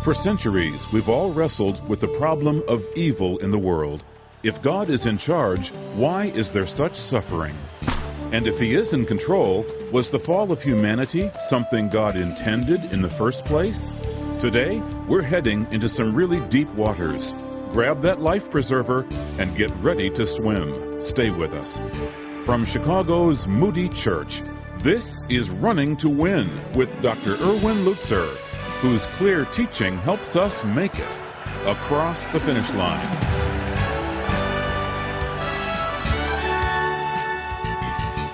For centuries, we've all wrestled with the problem of evil in the world. If God is in charge, why is there such suffering? And if He is in control, was the fall of humanity something God intended in the first place? Today, we're heading into some really deep waters. Grab that life preserver and get ready to swim. Stay with us. From Chicago's Moody Church, this is Running to Win with Dr. Erwin Lutzer, whose clear teaching helps us make it across the finish line.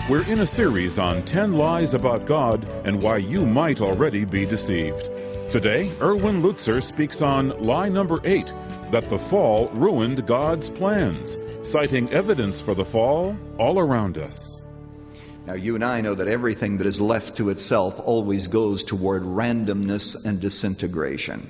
We're in a series on 10 lies about God and why you might already be deceived. Today, Erwin Lutzer speaks on lie number 8, that the fall ruined God's plans, citing evidence for the fall all around us. Now, you and I know that everything that is left to itself always goes toward randomness and disintegration.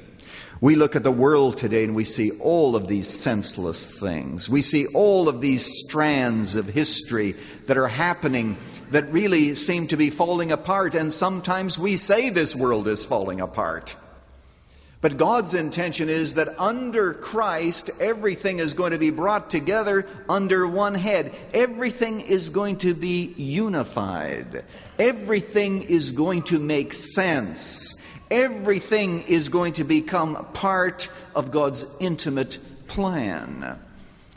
We look at the world today and we see all of these senseless things. We see all of these strands of history that are happening that really seem to be falling apart, and sometimes we say this world is falling apart. But God's intention is that under Christ, everything is going to be brought together under one head. Everything is going to be unified. Everything is going to make sense. Everything is going to become part of God's intimate plan.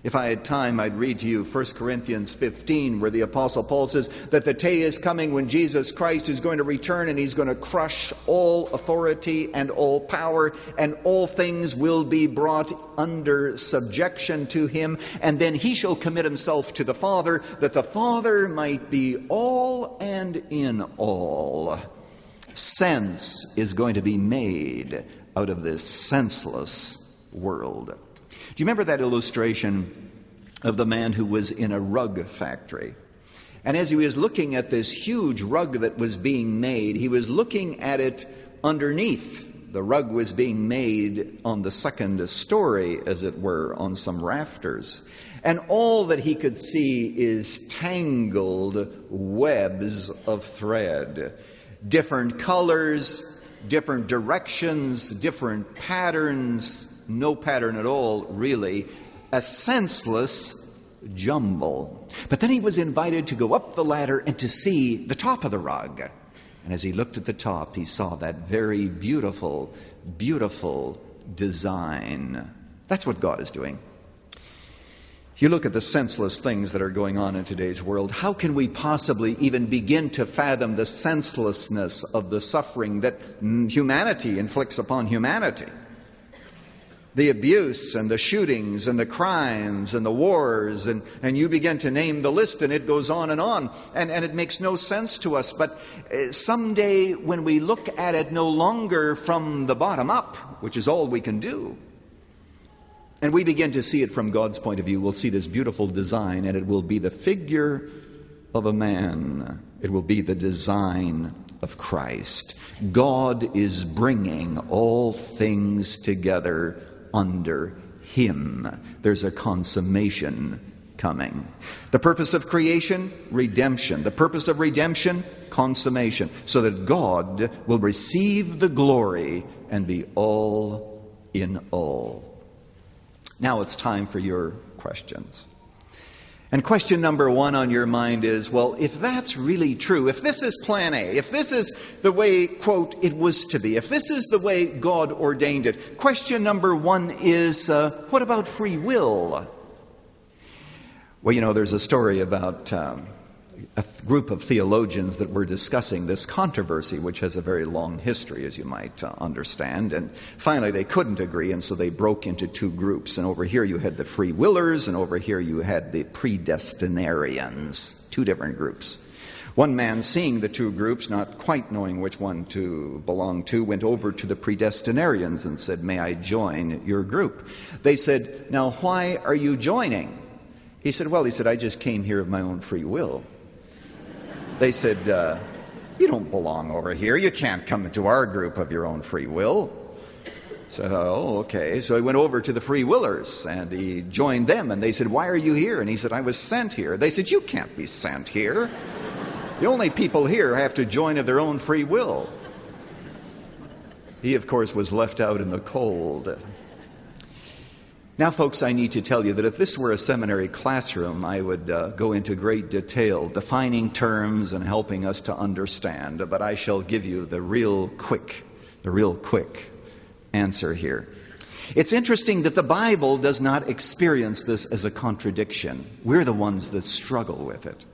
If I had time, I'd read to you 1 Corinthians 15, where the Apostle Paul says that the day is coming when Jesus Christ is going to return and He's going to crush all authority and all power, and all things will be brought under subjection to Him. And then He shall commit Himself to the Father, that the Father might be all and in all. Sense is going to be made out of this senseless world. Do you remember that illustration of the man who was in a rug factory? And as he was looking at this huge rug that was being made, he was looking at it underneath. The rug was being made on the second story, as it were, on some rafters. And all that he could see is tangled webs of thread. Different colors, different directions, different patterns. No pattern at all, really. A senseless jumble. But then he was invited to go up the ladder and to see the top of the rug. And as he looked at the top, he saw that very beautiful, beautiful design. That's what God is doing. If you look at the senseless things that are going on in today's world, how can we possibly even begin to fathom the senselessness of the suffering that humanity inflicts upon humanity? The abuse and the shootings and the crimes and the wars, and you begin to name the list, and it goes on. And it makes no sense to us. But someday when we look at it no longer from the bottom up, which is all we can do, and we begin to see it from God's point of view, we'll see this beautiful design, and it will be the figure of a man. It will be the design of Christ. God is bringing all things together under Him. There's a consummation coming. The purpose of creation, redemption. The purpose of redemption, consummation. So that God will receive the glory and be all in all. Now it's time for your questions. And question number 1 on your mind is, well, if that's really true, if this is plan A, if this is the way, quote, it was to be, if this is the way God ordained it, question number 1 is, what about free will? Well, you know, there's a story about a group of theologians that were discussing this controversy, which has a very long history, as you might understand. And finally, they couldn't agree, and so they broke into 2 groups. And over here you had the free willers, and over here you had the predestinarians. 2 different groups. One man, seeing the 2 groups, not quite knowing which one to belong to, went over to the predestinarians and said, "May I join your group?" They said, "Now, why are you joining?" He said, "Well," he said, "I just came here of my own free will." They said, "You don't belong over here. You can't come into our group of your own free will." So, oh, okay. So he went over to the free willers and he joined them, and they said, "Why are you here?" And he said, "I was sent here." They said, "You can't be sent here. The only people here have to join of their own free will." He, of course, was left out in the cold. Now, folks, I need to tell you that if this were a seminary classroom, I would go into great detail, defining terms and helping us to understand. But I shall give you the real quick answer here. It's interesting that the Bible does not experience this as a contradiction. We're the ones that struggle with it.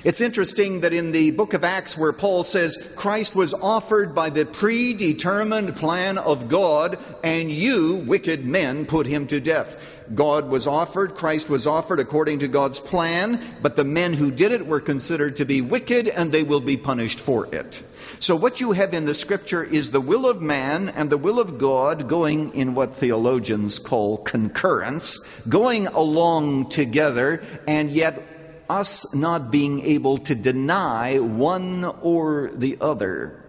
It's interesting that in the book of Acts, where Paul says Christ was offered by the predetermined plan of God, and you, wicked men, put him to death. God was offered, Christ was offered according to God's plan, but the men who did it were considered to be wicked, and they will be punished for it. So what you have in the Scripture is the will of man and the will of God going in what theologians call concurrence, going along together, and yet us not being able to deny one or the other.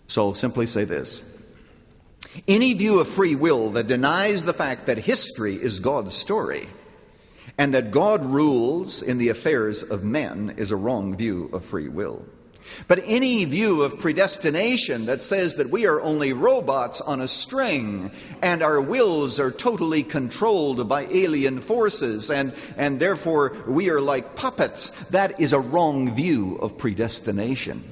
So I'll simply say this. Any view of free will that denies the fact that history is God's story and that God rules in the affairs of men is a wrong view of free will. But any view of predestination that says that we are only robots on a string and our wills are totally controlled by alien forces and therefore we are like puppets, that is a wrong view of predestination.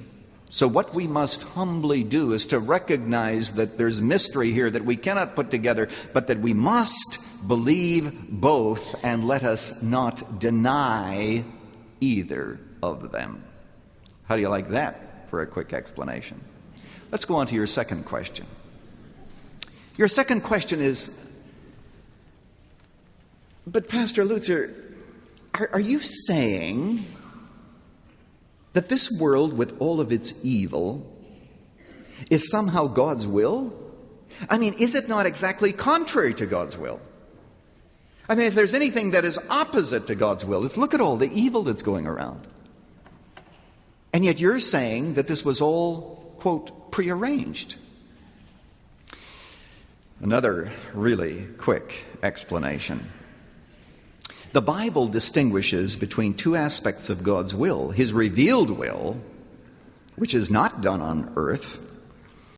So what we must humbly do is to recognize that there's mystery here that we cannot put together, but that we must believe both, and let us not deny either of them. How do you like that for a quick explanation? Let's go on to your second question. Your second question is, but Pastor Lutzer, are you saying that this world with all of its evil is somehow God's will? I mean, is it not exactly contrary to God's will? I mean, if there's anything that is opposite to God's will, let's look at all the evil that's going around. And yet you're saying that this was all, quote, prearranged. Another really quick explanation. The Bible distinguishes between two aspects of God's will. His revealed will, which is not done on earth,